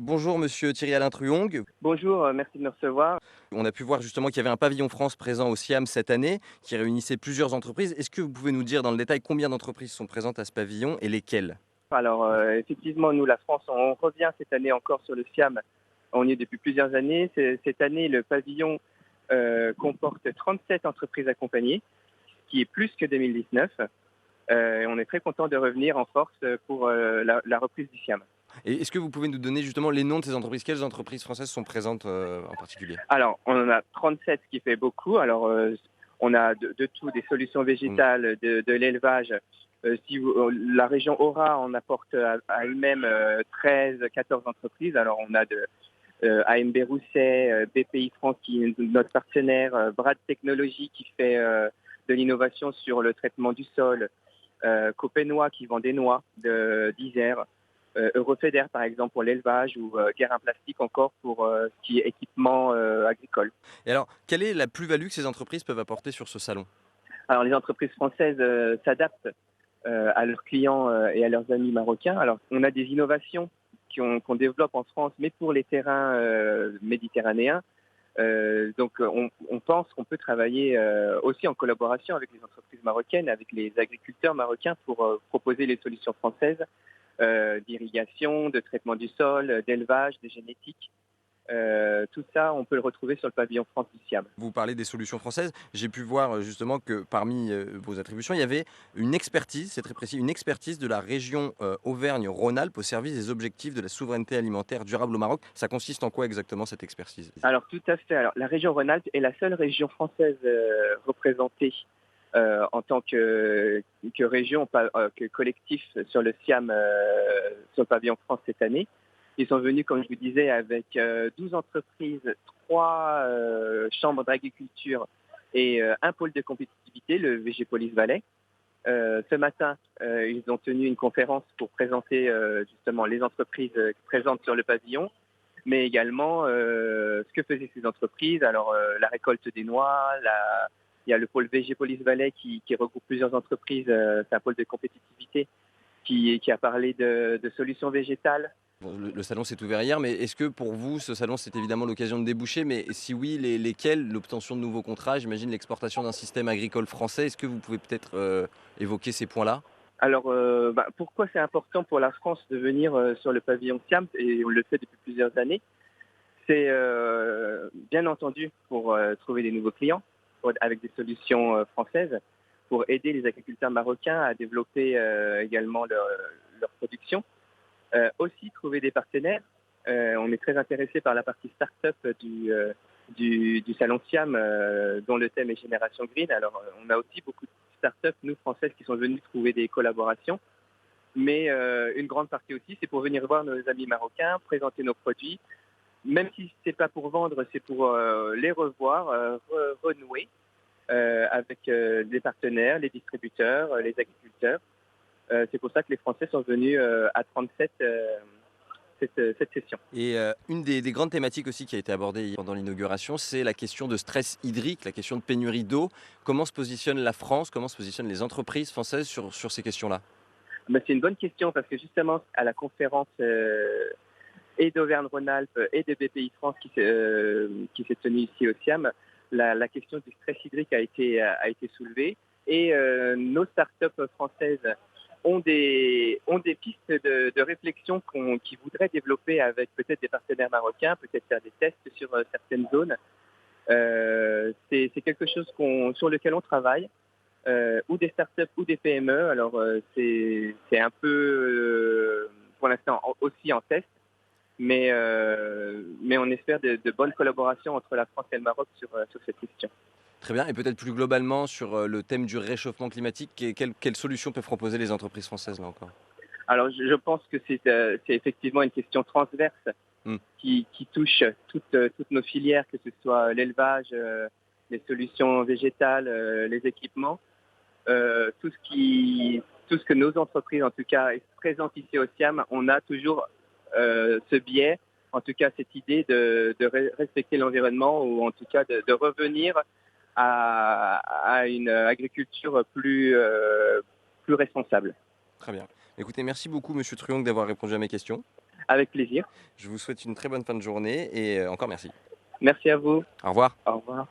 Bonjour monsieur Thierry-Alain Truong. Bonjour, merci de me recevoir. On a pu voir justement qu'il y avait un pavillon France présent au SIAM cette année qui réunissait plusieurs entreprises. Est-ce que vous pouvez nous dire dans le détail combien d'entreprises sont présentes à ce pavillon et lesquelles? Alors, effectivement, nous, la France, on revient cette année encore sur le SIAM. On y est depuis plusieurs années. Cette année, le pavillon comporte 37 entreprises accompagnées, ce qui est plus que 2019. Et on est très content de revenir en force pour la reprise du SIAM. Et est-ce que vous pouvez nous donner justement les noms de ces entreprises? Quelles entreprises françaises sont présentes en particulier? Alors, on en a 37, ce qui fait beaucoup. Alors, on a de tout, des solutions Mm. végétales, de l'élevage. La région Aura en apporte à elle-même 13, 14 entreprises. Alors, on a de AMB Rousset, BPI France qui est notre partenaire, Brad Technologies qui fait de l'innovation sur le traitement du sol, Copenois qui vend des noix d'Isère, Eurofeder par exemple pour l'élevage ou Guérin Plastique encore pour ce qui est équipement agricole. Et alors, quelle est la plus-value que ces entreprises peuvent apporter sur ce salon? Alors les entreprises françaises s'adaptent à leurs clients et à leurs amis marocains. Alors on a des innovations qu'on développe en France, mais pour les terrains méditerranéens. On pense qu'on peut travailler aussi en collaboration avec les entreprises marocaines, avec les agriculteurs marocains pour proposer les solutions françaises d'irrigation, de traitement du sol, d'élevage, de génétique. Tout ça, on peut le retrouver sur le pavillon France du SIAM. Vous parlez des solutions françaises. J'ai pu voir justement que parmi vos attributions, il y avait une expertise, c'est très précis, une expertise de la région Auvergne-Rhône-Alpes au service des objectifs de la souveraineté alimentaire durable au Maroc. Ça consiste en quoi exactement cette expertise? Alors tout à fait. Alors la région Rhône-Alpes est la seule région française représentée en tant que région, que collectif sur le SIAM, sur le pavillon France cette année. Ils sont venus, comme je vous disais, avec 12 entreprises, 3 chambres d'agriculture et un pôle de compétitivité, le VG Police Valais. Ce matin, ils ont tenu une conférence pour présenter justement les entreprises présentes sur le pavillon, mais également ce que faisaient ces entreprises. Alors, la récolte des noix, il y a le pôle VG Police-Valais qui regroupe plusieurs entreprises, c'est un pôle de compétitivité qui a parlé de solutions végétales. Bon, le salon s'est ouvert hier, mais est-ce que pour vous, ce salon, c'est évidemment l'occasion de déboucher? Mais si oui, lesquels? L'obtention de nouveaux contrats, j'imagine l'exportation d'un système agricole français. Est-ce que vous pouvez peut-être évoquer ces points-là? Alors, pourquoi c'est important pour la France de venir sur le pavillon SIAM, et on le fait depuis plusieurs années? C'est bien entendu pour trouver des nouveaux clients avec des solutions françaises, pour aider les agriculteurs marocains à développer également leur production. Aussi trouver des partenaires. On est très intéressé par la partie start-up du salon SIAM dont le thème est Génération Green. Alors on a aussi beaucoup de start-up, nous françaises, qui sont venues trouver des collaborations. Mais une grande partie aussi, c'est pour venir voir nos amis marocains, présenter nos produits. Même si c'est pas pour vendre, c'est pour les revoir, renouer avec des partenaires, les distributeurs, les agriculteurs. C'est pour ça que les Français sont venus à 37 cette session. Et une des grandes thématiques aussi qui a été abordée pendant l'inauguration, c'est la question de stress hydrique, la question de pénurie d'eau. Comment se positionne la France, comment se positionnent les entreprises françaises sur ces questions-là? Mais c'est une bonne question parce que justement à la conférence et d'Auvergne-Rhône-Alpes et de BPI France qui s'est tenue ici au SIAM, la question du stress hydrique a été soulevée et nos startups françaises ont des pistes de réflexion qu'ils voudraient développer avec peut-être des partenaires marocains, peut-être faire des tests sur certaines zones. C'est quelque chose sur lequel on travaille, ou des startups ou des PME. Alors c'est un peu pour l'instant aussi en test, mais on espère de bonnes collaborations entre la France et le Maroc sur cette question. Très bien, et peut-être plus globalement sur le thème du réchauffement climatique, quelles solutions peuvent proposer les entreprises françaises là encore? Alors je pense que c'est effectivement une question transverse Hmm. qui touche toutes nos filières, que ce soit l'élevage, les solutions végétales, les équipements, tout ce que nos entreprises, en tout cas, présentent ici au SIAM. On a toujours ce biais, en tout cas cette idée de respecter l'environnement, ou en tout cas de revenir à une agriculture plus responsable. Très bien. Écoutez, merci beaucoup Monsieur Truong d'avoir répondu à mes questions. Avec plaisir. Je vous souhaite une très bonne fin de journée et encore merci. Merci à vous. Au revoir. Au revoir.